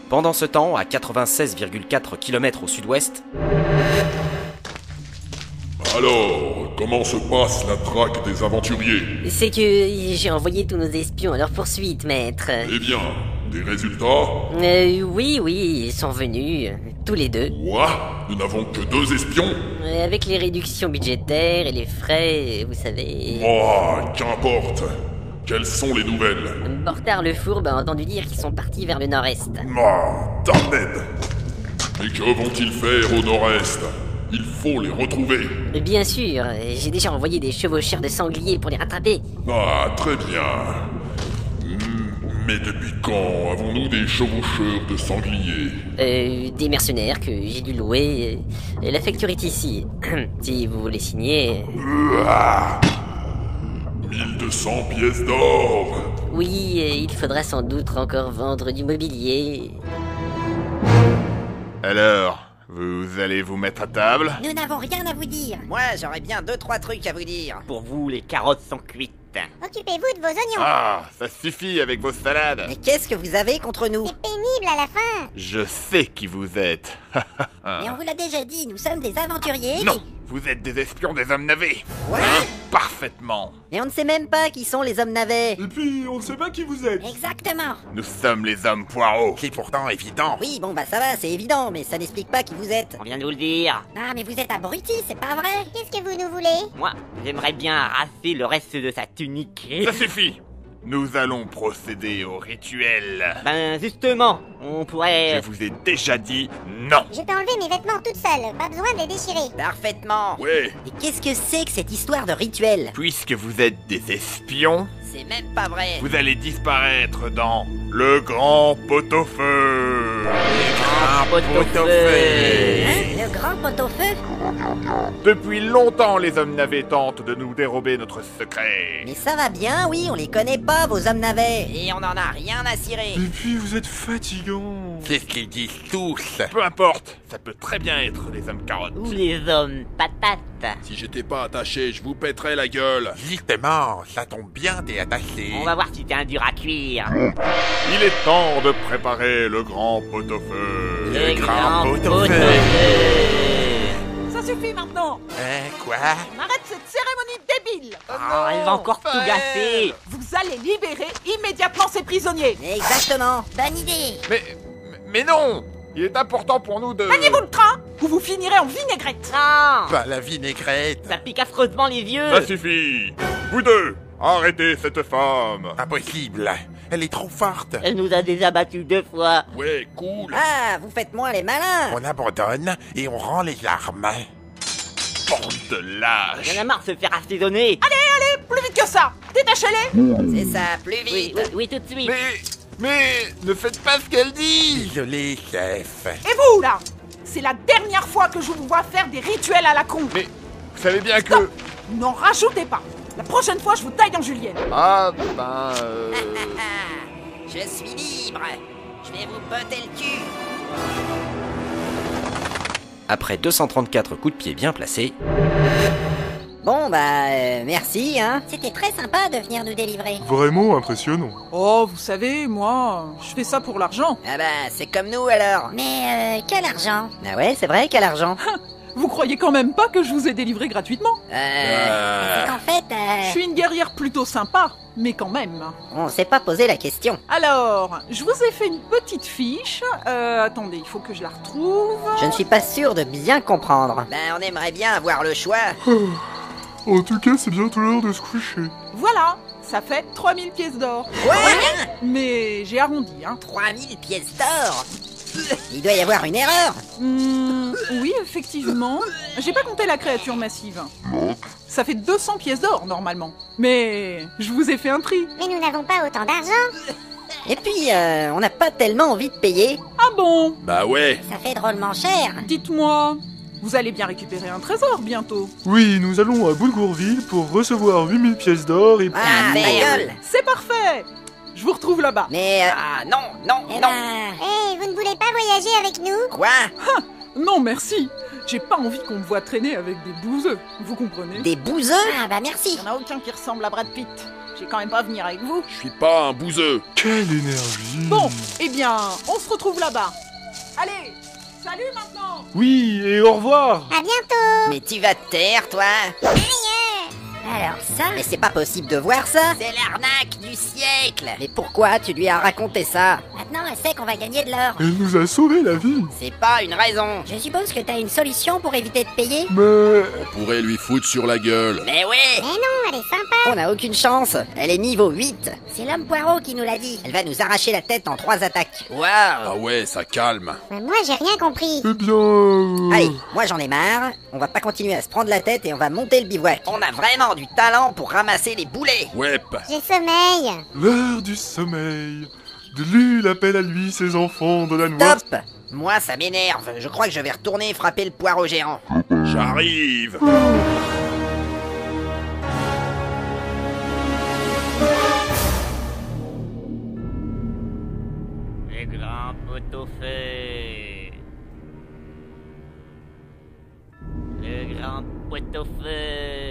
Pendant ce temps, à 96,4 km au sud-ouest... Alors, comment se passe la traque des aventuriers? C'est que j'ai envoyé tous nos espions à leur poursuite, maître. Eh bien, des résultats? Oui, ils sont venus, tous les deux. Quoi? Nous n'avons que 2 espions? Avec les réductions budgétaires et les frais, vous savez... Oh, qu'importe. Quelles sont les nouvelles? Bortard le Fourbe a entendu dire qu'ils sont partis vers le nord-est. Damned. Mais que vont-ils faire au nord-est? Il faut les retrouver. Bien sûr, j'ai déjà envoyé des chevaucheurs de sangliers pour les rattraper. Ah, très bien. Mais depuis quand avons-nous des chevaucheurs de sangliers? Des mercenaires que j'ai dû louer. La facture est ici. Si vous voulez signer... 1200 pièces d'or. Oui, il faudra sans doute encore vendre du mobilier. Alors, vous allez vous mettre à table? Nous n'avons rien à vous dire. Moi, j'aurais bien 2-3 trucs à vous dire. Pour vous, les carottes sont cuites. Occupez-vous de vos oignons. Ah, ça suffit avec vos salades. Mais qu'est-ce que vous avez contre nous? C'est pénible à la fin. Je sais qui vous êtes. Mais on vous l'a déjà dit, nous sommes des aventuriers. Non, vous êtes des espions des hommes navets. Ouais. Parfaitement. Et on ne sait même pas qui sont les hommes navets. Et puis, on ne sait pas qui vous êtes. Exactement. Nous sommes les hommes poireaux. C'est pourtant évident. Oui, bon bah ça va, c'est évident, mais ça n'explique pas qui vous êtes. On vient de vous le dire. Ah, mais vous êtes abrutis, c'est pas vrai. Qu'est-ce que vous nous voulez? Moi, j'aimerais bien arraser le reste de sa tunique. Ça suffit. Nous allons procéder au rituel. Ben justement, on pourrait... Je vous ai déjà dit non. Je peux enlever mes vêtements toute seule, pas besoin de les déchirer. Parfaitement. Ouais. Et qu'est-ce que c'est que cette histoire de rituel? Puisque vous êtes des espions, C'est même pas vrai. vous allez disparaître dans le grand pot-au-feu. Le grand pot-au-feu? Depuis longtemps, les hommes navets tentent de nous dérober notre secret. Mais ça va bien, oui, on les connaît pas, vos hommes navets. Et on en a rien à cirer. Et puis, vous êtes fatigants. C'est ce qu'ils disent tous. Peu importe, ça peut très bien être les hommes carottes. Ou les hommes patates. Si j'étais pas attaché, je vous pèterais la gueule. Justement, ça tombe bien, t'es attaché. On va voir si t'es un dur à cuire. Il est temps de préparer le grand pot-au-feu. Le grand pot-au-feu. Ça suffit maintenant. Quoi? On arrête cette cérémonie débile. Oh, elle va encore tout gâcher. Vous allez libérer immédiatement ces prisonniers. Exactement. Bonne idée. Mais non! Il est important pour nous de... Maniez-vous le train ou vous finirez en vinaigrette. Non, Pas la vinaigrette. ça pique affreusement les yeux. Ça suffit. Vous deux, arrêtez cette femme. Impossible. Elle est trop forte. Elle nous a déjà battus 2 fois. Ouais, cool. Ah, vous faites moins les malins. On abandonne et on rend les armes. Bande de lâches. Y'en a marre de se faire assaisonner. Allez, plus vite que ça. Détachez-les. C'est ça, plus Oui, vite. oui, tout de suite. Mais ne faites pas ce qu'elle dit. Désolé, chef. Et vous, là, c'est la dernière fois que je vous vois faire des rituels à la con. Mais vous savez bien que... Stop. N'en rajoutez pas. La prochaine fois, je vous taille en julienne. Ah, Je suis libre. Je vais vous botter le cul. Après 234 coups de pied bien placés... Bon bah, merci, hein. C'était très sympa de venir nous délivrer. Vraiment impressionnant. Oh, vous savez, moi, je fais ça pour l'argent. Ah bah, c'est comme nous alors. Mais quel argent? Ah ouais, c'est vrai, quel argent. Vous croyez quand même pas que je vous ai délivré gratuitement? C'est qu'en fait, Je suis une guerrière plutôt sympa, mais quand même. On s'est pas posé la question. Alors, je vous ai fait une petite fiche. Attendez, il faut que je la retrouve. Je ne suis pas sûr de bien comprendre. Ben, on aimerait bien avoir le choix. En tout cas, c'est bientôt l'heure de se coucher. Voilà, ça fait 3000 pièces d'or. Ouais, Mais j'ai arrondi, hein. 3000 pièces d'or. Il doit y avoir une erreur. Oui, effectivement. J'ai pas compté la créature massive. Ça fait 200 pièces d'or, normalement. Mais je vous ai fait un tri. mais nous n'avons pas autant d'argent. Et puis, on n'a pas tellement envie de payer. Ah bon? Bah ouais. Ça fait drôlement cher. Dites-moi, vous allez bien récupérer un trésor bientôt. Oui, nous allons à Boulgourville pour recevoir 8000 pièces d'or et puis... Ah, ta gueule. C'est parfait. Je vous retrouve là-bas. Mais, Ah non, non, Eh non. ben, vous ne voulez pas voyager avec nous? quoi? Non, merci. J'ai pas envie qu'on me voit traîner avec des bouseux. Vous comprenez? Des bouseux? Ah bah merci. Il n'y en a aucun qui ressemble à Brad Pitt. j'ai quand même pas venir avec vous. Je suis pas un bouseux. Quelle énergie. Bon, eh bien, on se retrouve là-bas. Allez, salut maintenant. Oui, et au revoir. À bientôt. Mais tu vas te taire, toi. Alors ça... Mais c'est pas possible de voir ça. C'est l'arnaque du siècle. Mais pourquoi tu lui as raconté ça? Maintenant, elle sait qu'on va gagner de l'or. Elle nous a sauvé la vie. C'est pas une raison. Je suppose que t'as une solution pour éviter de payer. Mais... On pourrait lui foutre sur la gueule. Mais oui. Mais non, elle est sympa. On n'a aucune chance. Elle est niveau 8. C'est l'homme poireau qui nous l'a dit. Elle va nous arracher la tête en 3 attaques. Waouh. Ah ouais, ça calme. Mais moi, j'ai rien compris. Eh bien... Allez, moi j'en ai marre. On va pas continuer à se prendre la tête et on va monter le bivouac. On a vraiment du talent pour ramasser les boulets. Ouais. J'ai sommeil. L'heure du sommeil. De l'Ule appelle à lui ses enfants de la noix. Top. Moi, ça m'énerve. Je crois que je vais retourner frapper le poireau géant. J'arrive. Les grands pot-au-feu. Le grand pot-au-feu.